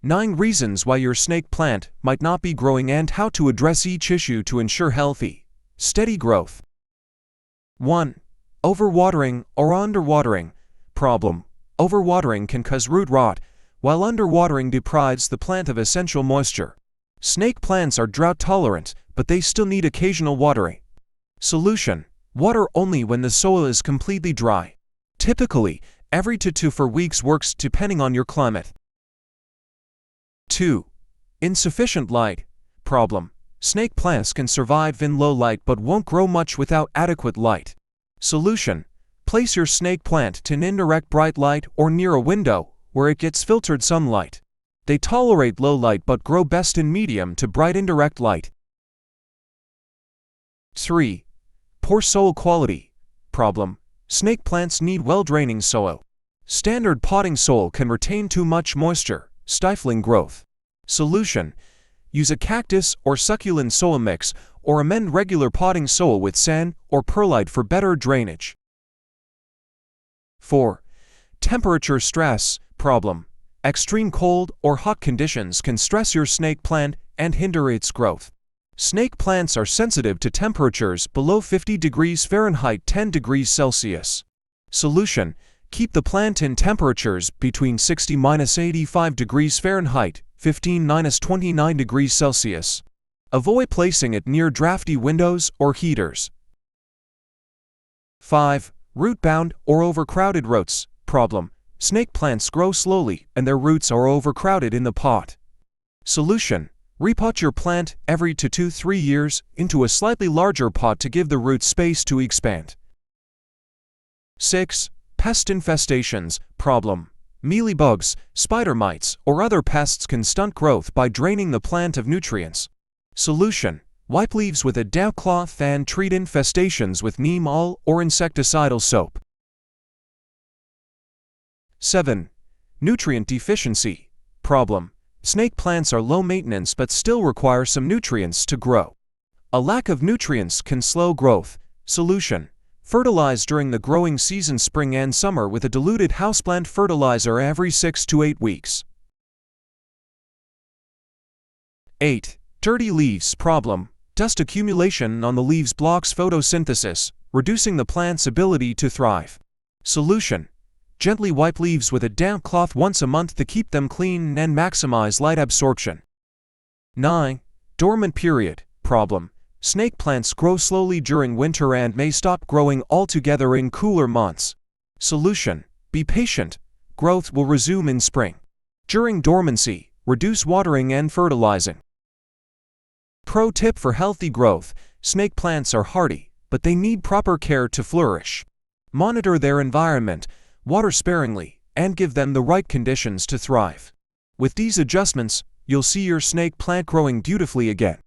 9 reasons why your snake plant might not be growing and how to address each issue to ensure healthy, steady growth. 1. Overwatering or underwatering problem. Overwatering can cause root rot, while underwatering deprives the plant of essential moisture. Snake plants are drought tolerant, but they still need occasional watering. Solution: water only when the soil is completely dry. Typically, every 2 to 4 weeks works depending on your climate. 2. Insufficient light problem. Snake plants can survive in low light but won't grow much without adequate light. Solution: place your snake plant to an indirect bright light or near a window where it gets filtered sunlight. They tolerate low light but grow best in medium to bright indirect light. 3. Poor soil quality problem. Snake plants need well-draining soil. Standard potting soil can retain too much moisture, stifling growth. Solution: use a cactus or succulent soil mix or amend regular potting soil with sand or perlite for better drainage. 4. Temperature stress problem. Extreme cold or hot conditions can stress your snake plant and hinder its growth. Snake plants are sensitive to temperatures below 50 degrees Fahrenheit 10 degrees Celsius. Solution: keep the plant in temperatures between 60–85 degrees Fahrenheit 15–29 degrees Celsius. Avoid placing it near drafty windows or heaters. 5. Root-bound or overcrowded roots problem. Snake plants grow slowly and their roots are overcrowded in the pot. Solution: repot your plant every 2 to 3 years into a slightly larger pot to give the roots space to expand. 6. Pest infestations problem. Mealybugs, spider mites, or other pests can stunt growth by draining the plant of nutrients. Solution: wipe leaves with a damp cloth and treat infestations with neem oil or insecticidal soap. 7. Nutrient deficiency problem. Snake plants are low maintenance but still require some nutrients to grow. A lack of nutrients can slow growth. Solution: fertilize during the growing season spring and summer with a diluted houseplant fertilizer every 6 to 8 weeks. 8. Dirty leaves problem. Dust accumulation on the leaves blocks photosynthesis, reducing the plant's ability to thrive. Solution: gently wipe leaves with a damp cloth once a month to keep them clean and maximize light absorption. 9. Dormant period problem. Snake plants grow slowly during winter and may stop growing altogether in cooler months. Solution: be patient. Growth will resume in spring. During dormancy, reduce watering and fertilizing. Pro tip for healthy growth: snake plants are hardy, but they need proper care to flourish. Monitor their environment, water sparingly, and give them the right conditions to thrive. With these adjustments, you'll see your snake plant growing beautifully again.